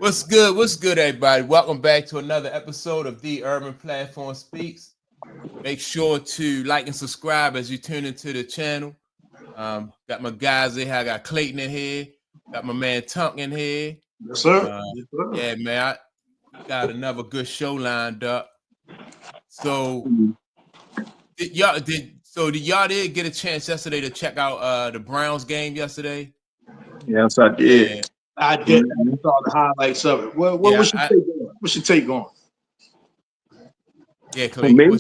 What's good? What's good, everybody? Welcome back to another episode of The Urban Platform Speaks. Make sure to like and subscribe as you tune into the channel. Got my guys in here. I got Clayton in here. Got my man Tunk in here. Yes, sir. Yeah, man. I got another good show lined up. So, did y'all get a chance yesterday to check out the Browns game yesterday? Yes, I did. Yeah. I did. I saw the highlights of it. What's your take on? Yeah, Clayton.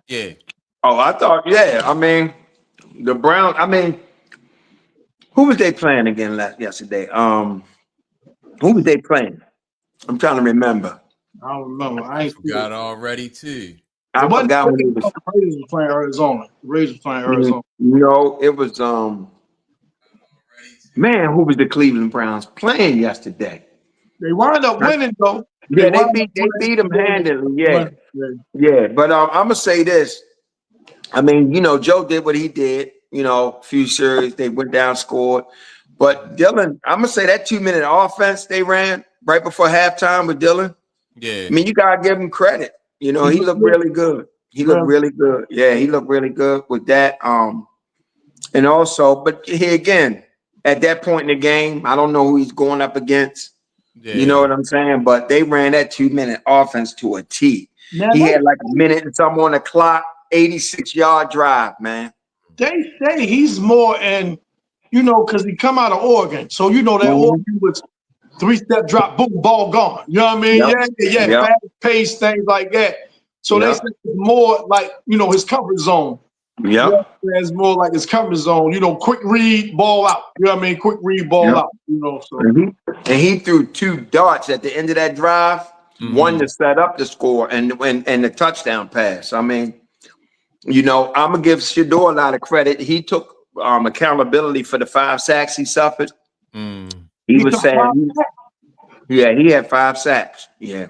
Yeah. Oh, I thought, yeah. I mean, the Browns. I mean, who was they playing again yesterday? Who was they playing? I'm trying to remember. I don't remember. I forgot already too. I forgot when it was. The Raiders were playing Arizona. The Raiders were playing Arizona. No, it was man, who was the Cleveland Browns playing yesterday? They wound up winning though. Yeah, they beat them handily. Yeah. But I'm gonna say this. I mean, Joe did what he did. A few series they went down, scored. But Dylan, I'm gonna say that 2-minute offense they ran right before halftime with Dylan. Yeah. I mean, you gotta give him credit. He looked really good. He looked really good. Yeah, he looked really good with that. And also, but here again, at that point in the game, I don't know who he's going up against. Yeah. You know what I'm saying? But they ran that 2-minute offense to a T. He had like a minute and something on the clock, 86-yard drive, man. They say he's more in, because he come out of Oregon. So that Oregon was 3-step drop, boom, ball gone. You know what I mean? Yep. Yeah. Fast pace, things like that. So they say it's more like, his comfort zone. Yeah. It's more like his comfort zone, quick read, ball out. You know what I mean? Quick read, ball out. So. And he threw 2 darts at the end of that drive, one to set up the score and the touchdown pass. I mean, I'm gonna give Shedeur a lot of credit. He took accountability for the 5 sacks he suffered. He was saying, he had 5 sacks. Yeah.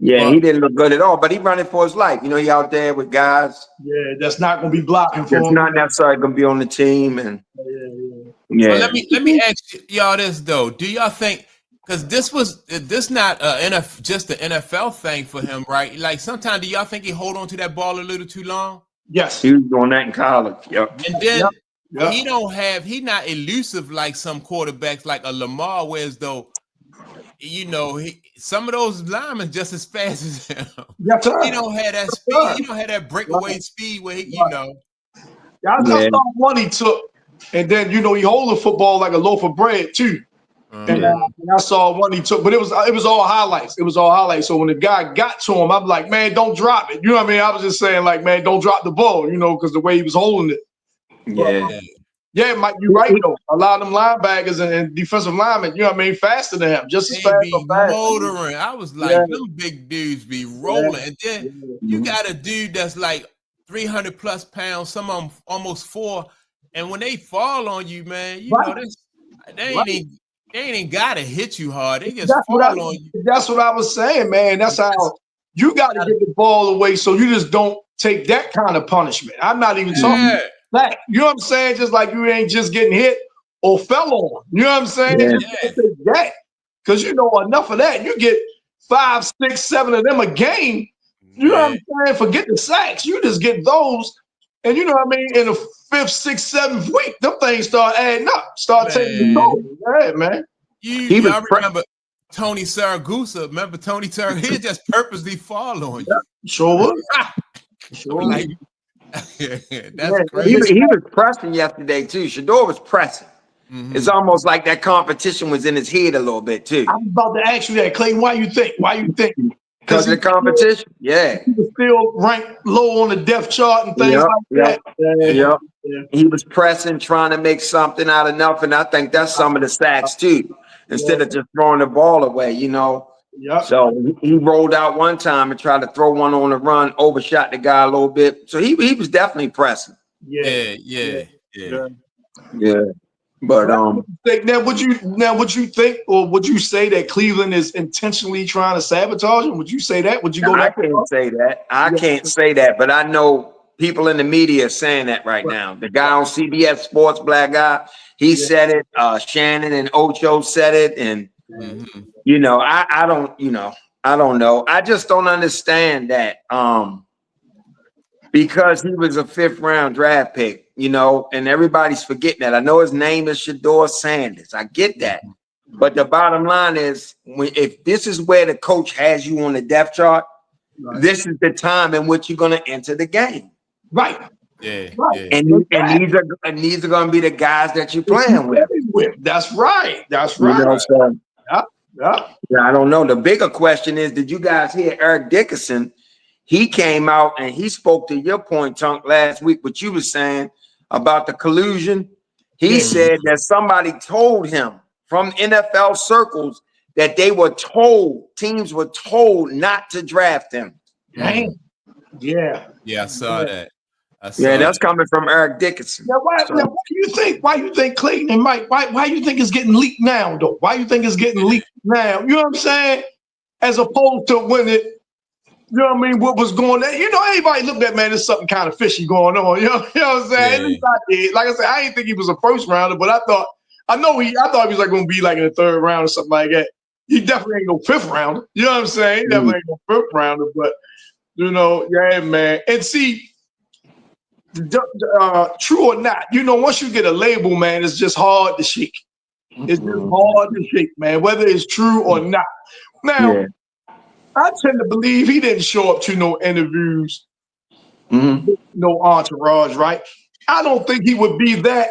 Yeah, he didn't look good at all, but he running for his life. He out there with guys. Yeah, that's not going to be blocking for him. That's not necessarily going to be on the team. And yeah. Well, let me ask y'all this though. Do y'all think, because this not just an NFL thing for him, right? Like sometimes, do y'all think he hold on to that ball a little too long? Yes, he was doing that in college. Yep. And then he not elusive like some quarterbacks like a Lamar, whereas though. Some of those linemen just as fast as him. Yes, sir. He don't have that speed. He don't have that breakaway speed where I saw one he took, and then he hold the football like a loaf of bread too. And I saw one he took, but it was all highlights. It was all highlights. So when the guy got to him, I'm like, man, don't drop it. You know what I mean? I was just saying, like, man, don't drop the ball. Because the way he was holding it. Yeah. Yeah, Mike, you're right though. A lot of them linebackers and defensive linemen, faster than him, just as fast. Be motoring. I was like, them big dudes be rolling, and then you got a dude that's like 300 plus pounds, some of them almost 4, and when they fall on you, man, they ain't even gotta hit you hard. They just fall on you. That's what I was saying, man. That's how you got to get the ball away, so you just don't take that kind of punishment. I'm not even talking. That, you know what I'm saying? Just like you ain't just getting hit or fell on. You know what I'm saying? That. Because enough of that. You get 5, 6, 7 of them a game. You know what I'm saying? Forget the sacks. You just get those. And you know what I mean? In the 5th, 6th, 7th week, them things start adding up. Start taking control. Yeah, man. I remember Tony Saragusa. Remember Tony Saragusa? He just purposely fall on you. Sure was. Like, that's crazy. He was pressing yesterday too. Shedeur was pressing. It's almost like that competition was in his head a little bit too. I'm about to ask you that, Clayton. Why you think? Because of the competition? He was still ranked low on the depth chart and things like that. He was pressing, trying to make something out of nothing. I think that's some of the sacks too. Instead of just throwing the ball away, So he rolled out one time and tried to throw one on the run, overshot the guy a little bit. So he was definitely pressing. Yeah. But now would you think, or would you say that Cleveland is intentionally trying to sabotage him? Would you say that? Would you go? I can't say that. I can't say that, but I know people in the media are saying that right now. The guy on CBS Sports, black guy, he said it. Shannon and Ocho said it, and You know, I don't, you know, I don't know. I just don't understand that. Because he was a 5th round draft pick, you know, and everybody's forgetting that. I know his name is Shedeur Sanders. I get that. But the bottom line is, if this is where the coach has you on the depth chart, this is the time in which you're going to enter the game. Right. Yeah. Right. And these are going to be the guys that you're playing with. That's right. That's You right. know, so, Yeah. I don't know. The bigger question is, did you guys hear Eric Dickerson? He came out and he spoke to your point, Tunk, last week, what you were saying about the collusion. He said that somebody told him from NFL circles that teams were told not to draft him. Dang. Yeah. Yeah, I saw that. That's coming from Eric Dickerson. Now, why you think Clayton and Mike, why you think it's getting leaked now, though? Why you think it's getting leaked now? You know what I'm saying? As opposed to when it, you know what I mean, what was going on. You know, everybody looked at, man, there's something kind of fishy going on. You know what I'm saying? Yeah. Like I said, I didn't think he was a 1st rounder, but I thought he was like going to be like in the 3rd round or something like that. He definitely ain't no 5th rounder. You know what I'm saying? He definitely ain't no 5th rounder, but, you know, yeah, man. And see, true or not, you know, once you get a label, man, it's just hard to shake. It's just hard to shake, man, whether it's true or not. Now, I tend to believe he didn't show up to no interviews, no entourage, right? I don't think he would be that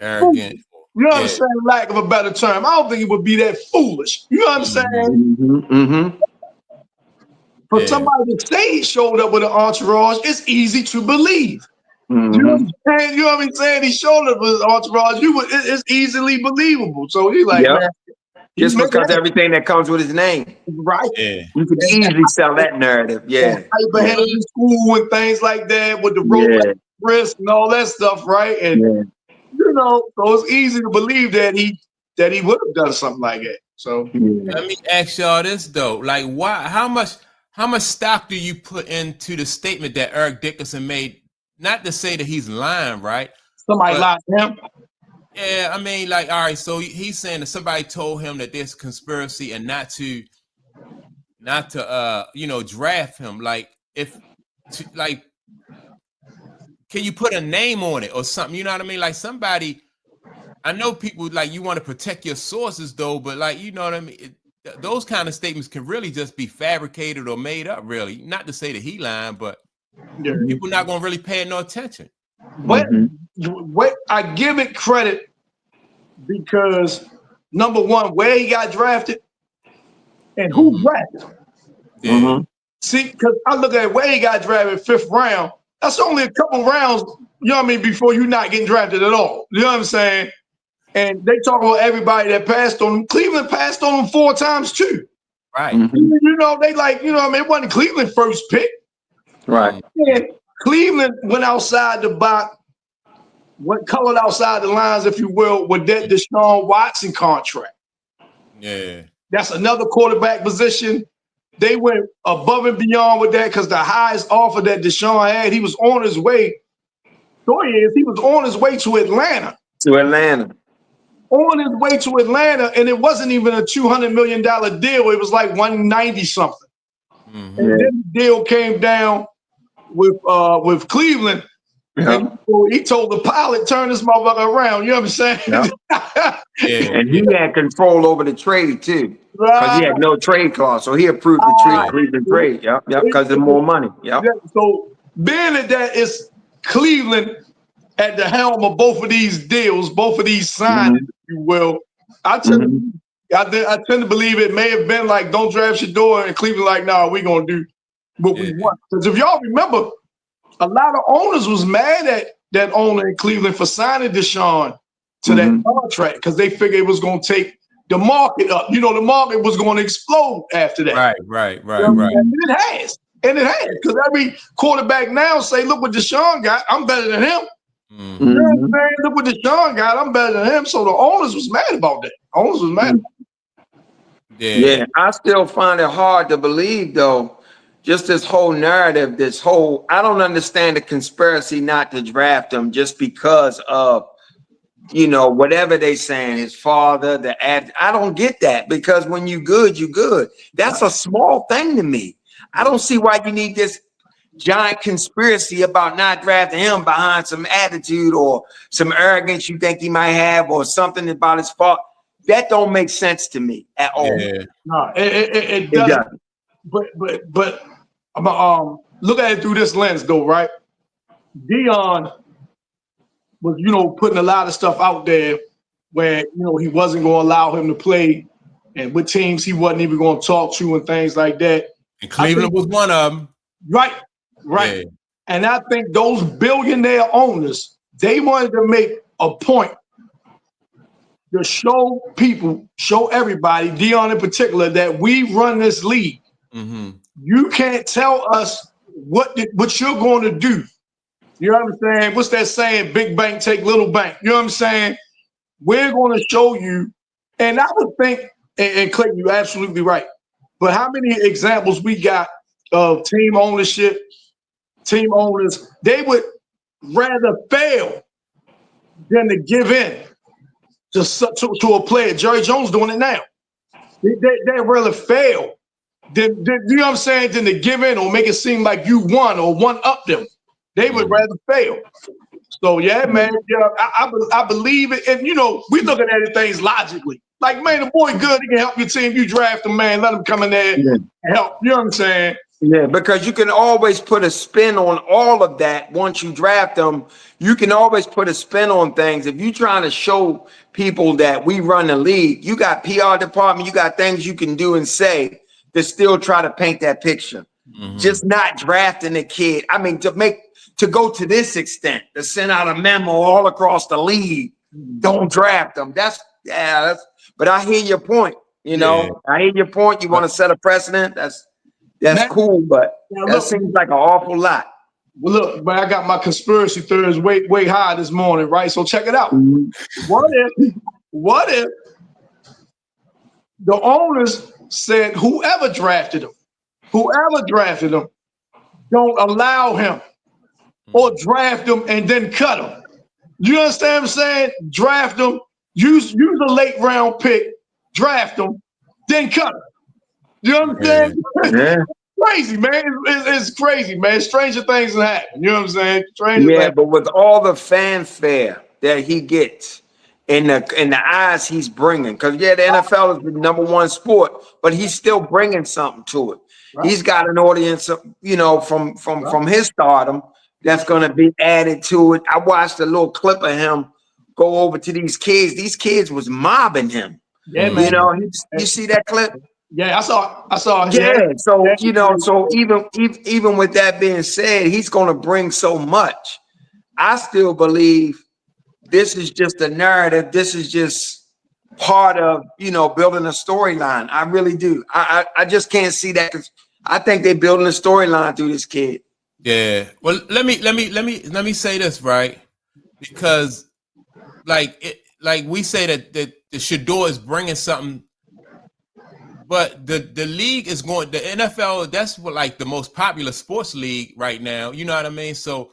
arrogant. You know what I'm saying? Lack of a better term. I don't think he would be that foolish. You know what I'm saying? For somebody to say he showed up with an entourage, it's easy to believe. You know what I'm saying? He showed up with an entourage. It's easily believable. So he's like, man. Just because everything that comes with his name. Right. Yeah. You could easily sell that narrative. Yeah. Hyperhead in school and things like that with the Rolex wrist and all that stuff, right? And you know, so it's easy to believe that he would have done something like that. So let me ask y'all this though. Like how much stock do you put into the statement that Eric Dickerson made? Not to say that he's lying, right? Somebody lied to him. Yeah, I mean, like, all right, so he's saying that somebody told him that there's conspiracy and not to you know, draft him. Like, can you put a name on it or something? You know what I mean? Like somebody, I know people like you want to protect your sources though, but like, you know what I mean? Those kind of statements can really just be fabricated or made up, really. Not to say that he lying, but people not gonna really pay no attention. But what I give it credit because number one, where he got drafted and who drafted him. See, because I look at where he got drafted 5th round. That's only a couple rounds, you know what I mean, before you're not getting drafted at all. You know what I'm saying? And they talk about everybody that passed on him. Cleveland passed on him 4 times too. Right. You know, they like, you know what I mean? It wasn't Cleveland first pick. Right. And Cleveland went outside the box, colored outside the lines, if you will, with that Deshaun Watson contract. Yeah. That's another quarterback position. They went above and beyond with that because the highest offer that Deshaun had, he was on his way. He was on his way to Atlanta. On his way to Atlanta, and it wasn't even a $200 million deal. It was like 190 something. And then the deal came down with Cleveland. And he told the pilot, turn this motherfucker around. You know what I'm saying? And he had control over the trade too. Because he had no trade clause. So he approved the Cleveland trade. Yep, because of more money. So being that it's Cleveland at the helm of both of these deals, both of these signings, if you will, I tend to believe it may have been like, don't draft Shedeur, and Cleveland like, nah, we're going to do what we want. Because if y'all remember, a lot of owners was mad at that owner in Cleveland for signing Deshaun to that contract because they figured it was going to take the market up. You know, the market was going to explode after that. Right. And it has. Because every quarterback now say, look what Deshaun got. I'm better than him. You know what I'm saying? Look what Deshaun got. I'm better than him. So the owners was mad about that. Yeah, I still find it hard to believe, though, just this whole narrative, I don't understand the conspiracy not to draft him just because of you know, whatever they saying, his father, I don't get that, because when you good, you good. That's a small thing to me. I don't see why you need this giant conspiracy about not drafting him behind some attitude or some arrogance you think he might have, or something about his fault. That don't make sense to me at all. Yeah. No, it doesn't. But I'm look at it through this lens though, right? Dion was, you know, putting a lot of stuff out there where, you know, he wasn't going to allow him to play, and with teams he wasn't even going to talk to and things like that. And Cleveland was one of them. Right. Yeah. And I think those billionaire owners, they wanted to make a point to show people, show everybody, Dion in particular, that we run this league. Mm-hmm. You can't tell us what you're going to do. You know what I'm saying? What's that saying? Big bank take little bank. You know what I'm saying? We're going to show you. And I would think, and Clayton, you're absolutely right. But how many examples we got of team ownership, team owners, they would rather fail than to give in to a player. Jerry Jones doing it now. They rather fail than, you know what I'm saying, than to give in or make it seem like you won or one up them. They would rather fail. So yeah, man, yeah, I believe it. And you know, we looking at it things logically. Like, man, the boy good, he can help your team. You draft him, man, let him come in there and help. You know what I'm saying? Yeah, because you can always put a spin on all of that once you draft them. You can always put a spin on things. If you're trying to show people that we run the league, you got PR department, you got things you can do and say to still try to paint that picture. Mm-hmm. Just not drafting a kid. I mean, to go to this extent, to send out a memo all across the league, don't draft them. But I hear your point. You know, I hear your point. You want to set a precedent. That's cool, but that seems like an awful lot. Well, look, man, I got my conspiracy theories way high this morning, right? So check it out. Mm-hmm. What if the owners said whoever drafted him, don't allow him or draft him and then cut him? You understand what I'm saying? Draft him, use a late round pick, draft him, then cut him. You know what I'm saying? Yeah. Crazy, man. It's crazy, man. Stranger things happen. You know what I'm saying? But with all the fanfare that he gets in the eyes he's bringing, because the NFL is the #1 sport, but he's still bringing something to it. Right. He's got an audience, you know, from his stardom that's going to be added to it. I watched a little clip of him go over to these kids. These kids was mobbing him. Yeah, man. You know, you see that clip? Yeah, I saw. Yeah, so you know, so even with that being said, he's going to bring so much. I still believe this is just a narrative. This is just part of, you know, building a storyline. I really do. I just can't see that, because I think they're building a storyline through this kid. Yeah. Well, let me say this, right? Because like we say that the Shedeur is bringing something. But the league is going, the NFL, that's what, like, the most popular sports league right now. You know what I mean? So,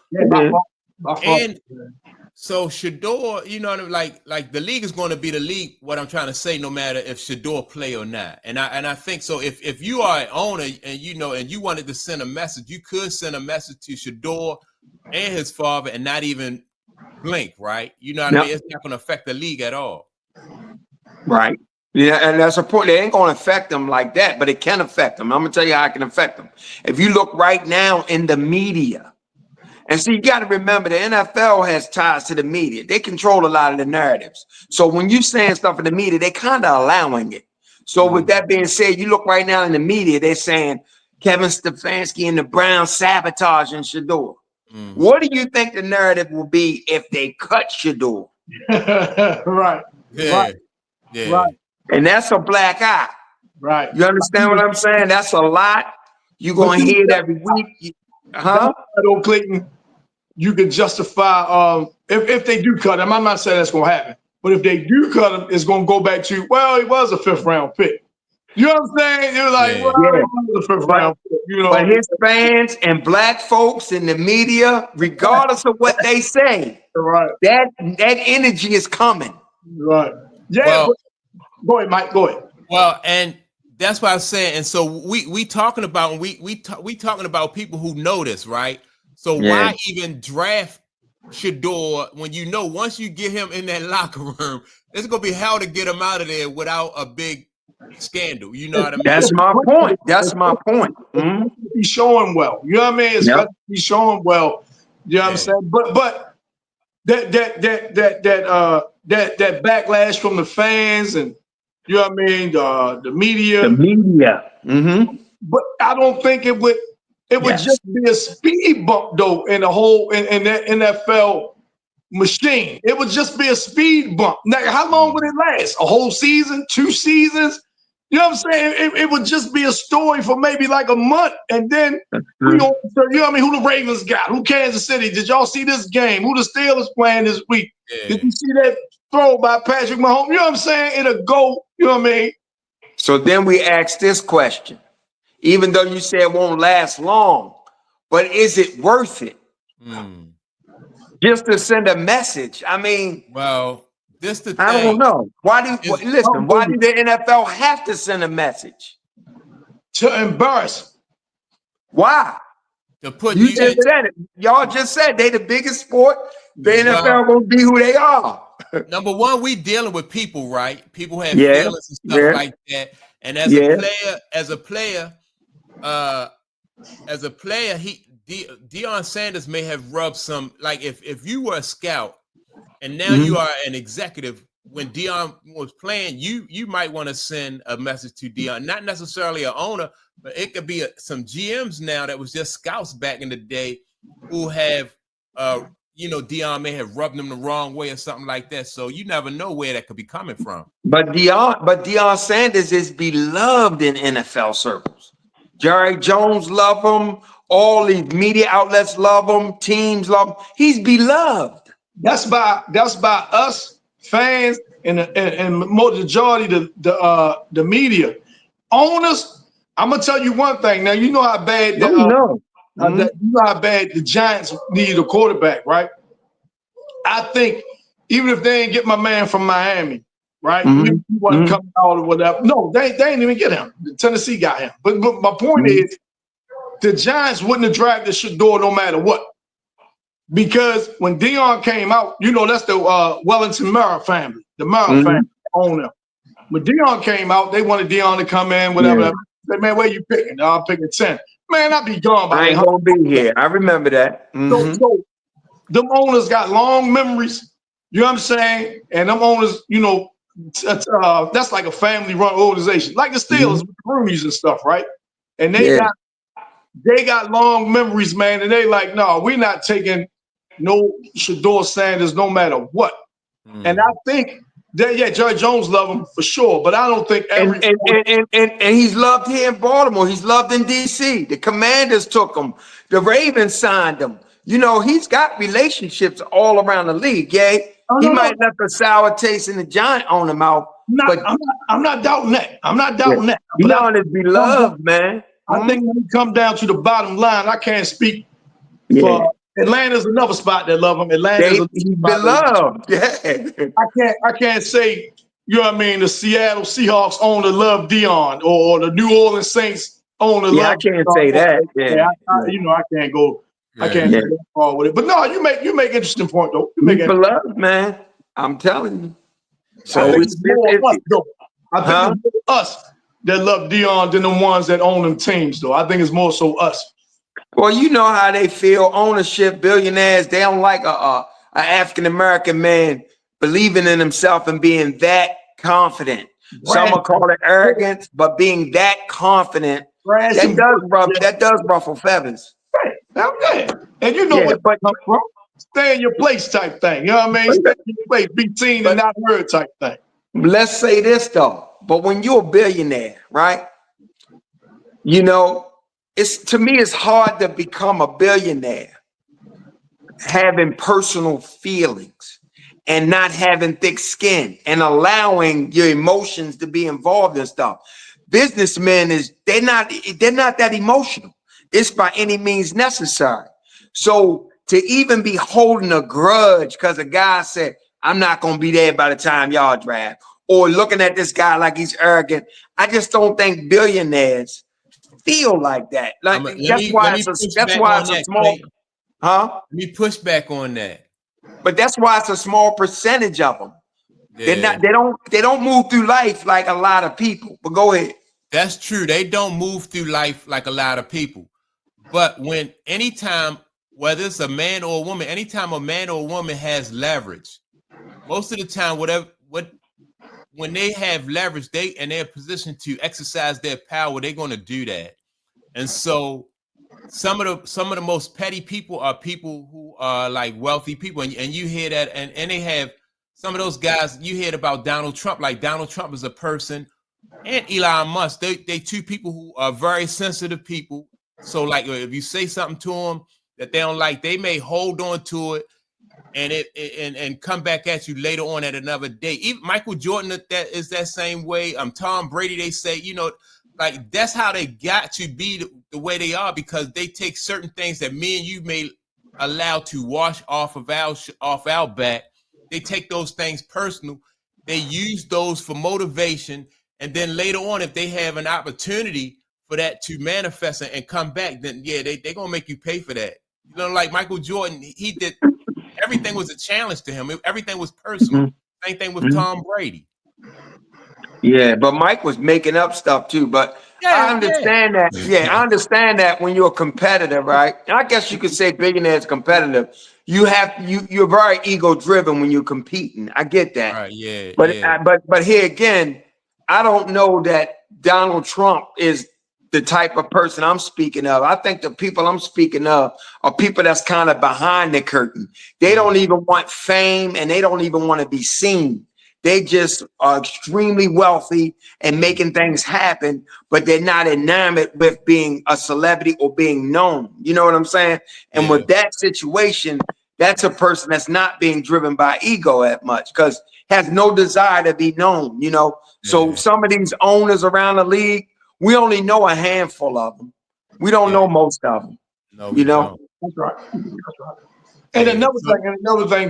so Shedeur, you know what I mean? Like the league is going to be the league, what I'm trying to say, no matter if Shedeur play or not. And I think so. If you are an owner and you know, and you wanted to send a message, you could send a message to Shedeur and his father and not even blink, right? You know what I mean? It's not going to affect the league at all. Right. Yeah, and that's a point. They ain't going to affect them like that, but it can affect them. I'm going to tell you how it can affect them. If you look right now in the media, and see, you got to remember the NFL has ties to the media. They control a lot of the narratives. So when you saying stuff in the media, they kind of allowing it. So with that being said, you look right now in the media, they're saying Kevin Stefanski and the Browns sabotaging Shedeur. What do you think the narrative will be if they cut Shedeur? Right. Yeah. Right. Yeah. Right. And that's a black eye. Right. You understand what I'm saying? That's a lot. You're going to hear it every week. Clayton, you can justify if they do cut him. I'm not saying that's going to happen. But if they do cut him, it's going to go back to, well, he was a 5th round pick. You know what I'm saying? You're like, Yeah. well, the fifth round, you know. But his fans and black folks in the media, regardless of what they say, Right. that energy is coming. Right. Yeah. Well, But, go ahead, Mike. Go ahead. Well, and that's what I'm saying. And so we talking about we talking about people who know this, right? So why even draft Shedeur when you know once you get him in that locker room, it's gonna be hell to get him out of there without a big scandal. You know what I mean? That's my point. That's my point. Mm-hmm. He's showing well. You know what I mean? He's showing well. You know what I'm saying? But that backlash from the fans and you know what I mean, the media. The media. Mm-hmm. But I don't think it would just be a speed bump though in the whole in that NFL machine. It would just be a speed bump. Now, how long would it last? A whole season? 2 seasons? You know what I'm saying? It would just be a story for maybe like a month, and then you know what I mean? Who the Ravens got? Who Kansas City? Did y'all see this game? Who the Steelers playing this week? Yeah. Did you see that throw by Patrick Mahomes? You know what I'm saying? It'll go. You know what I mean? So then we ask this question: even though you say it won't last long, but is it worth it? Just to send a message? I mean, well. This the thing. I don't know. Why do the NFL have to send a message? To embarrass. Why? To put you just said it. Y'all just said they the biggest sport. The NFL gonna be who they are. Number one, we dealing with people, right? People have feelings and stuff like that. And as a player, Deion Sanders may have rubbed some. Like if you were a scout. And now you are an executive. When Deion was playing, you might want to send a message to Deion, not necessarily an owner, but it could be some GMs now that was just scouts back in the day who have, Deion may have rubbed them the wrong way or something like that. So you never know where that could be coming from. But Deion Sanders is beloved in NFL circles. Jerry Jones love him. All these media outlets love him. Teams love him. He's beloved. That's by us fans and majority the media owners. I'm gonna tell you one thing. Now you know how bad you know how bad the Giants need a quarterback, right? I think even if they ain't get my man from Miami, right? He wasn't coming out or whatever. No, they didn't even get him. Tennessee got him. But my point is, the Giants wouldn't have drafted Shedeur no matter what. Because when Deion came out, you know, that's the Wellington Mara family. The Mara family own them. When Deion came out, they wanted Deion to come in, whatever. Yeah. Said, man, where you picking? I'm picking 10. Man, I'll be gone by I ain't gonna be here. I remember that. So them owners got long memories. You know what I'm saying? And them owners, you know, that's like a family-run organization, like the Steelers with the Roonies and stuff, right? And they got long memories, man. And they like, no, we're not taking no Shedeur Sanders, no matter what. And I think that Jerry Jones love him for sure, but I don't think and he's loved here in Baltimore. He's loved in DC. The Commanders took him. The Ravens signed him. You know, he's got relationships all around the league. Yeah, he might left a sour taste in the Giant on him out. I'm not doubting that. I'm not doubting that. You know, it's beloved, man. I think when we come down to the bottom line, I can't speak for Atlanta's another spot that love him. Atlanta's beloved. I can't say, you know what I mean, the Seattle Seahawks owner love Deion or the New Orleans Saints owner love I can't say that. I can't go. I can't go far with it. But no, you make interesting point though. You make beloved, man. I'm telling you. So I think it's more us that love Deion than the ones that own them teams, though. I think it's more so us. Well, you know how they feel. Ownership, billionaires, they don't like an African-American man believing in himself and being that confident. Some will call it arrogance, but being that confident, that does ruffle feathers. Right. And you know what comes from? Stay in your place type thing. You know what I mean? Stay in your place, be seen and not heard type thing. Let's say this, though. But when you're a billionaire, right? You know, to me, it's hard to become a billionaire having personal feelings and not having thick skin and allowing your emotions to be involved in stuff. businessmen they're not that emotional. It's by any means necessary. So to even be holding a grudge because a guy said, I'm not going to be there by the time y'all draft, or looking at this guy like he's arrogant, I just don't think billionaires feel like that. Like that's why it's a small, huh? Let me push back on that. But that's why it's a small percentage of them. Yeah. They don't move through life like a lot of people. But go ahead. That's true. They don't move through life like a lot of people. But anytime, whether it's a man or a woman, anytime a man or a woman has leverage, most of the time, when they have leverage, they're in a position to exercise their power, they're going to do that. And so some of the most petty people are people who are like wealthy people, and you hear that, and they have some of those guys. You hear about Donald Trump, like Donald Trump is a person, and Elon Musk. They two people who are very sensitive people. So like if you say something to them that they don't like, they may hold on to it and come back at you later on at another day. Even Michael Jordan, that is that same way. Tom Brady, they say, like that's how they got to be the way they are, because they take certain things that me and you may allow to wash off our back. They take those things personal. They use those for motivation, and then later on, if they have an opportunity for that to manifest and come back, then yeah, they're gonna make you pay for that. Like Michael Jordan, he did everything was a challenge to him. Everything was personal. Mm-hmm. Same thing with Tom Brady. Yeah, but Mike was making up stuff too. But I understand that. Yeah, I understand that when you're a competitor, right? And I guess you could say billionaires competitive. You're very ego driven when you're competing. I get that. Right, yeah. But here again, I don't know that Donald Trump is the type of person I'm speaking of. I think the people I'm speaking of are people that's kind of behind the curtain. They don't even want fame, and they don't even want to be seen. They just are extremely wealthy and making things happen, but they're not enamored with being a celebrity or being known. You know what I'm saying? And with that situation, that's a person that's not being driven by ego that much, because has no desire to be known, So some of these owners around the league, we only know a handful of them. We don't know most of them. No, That's right. And another thing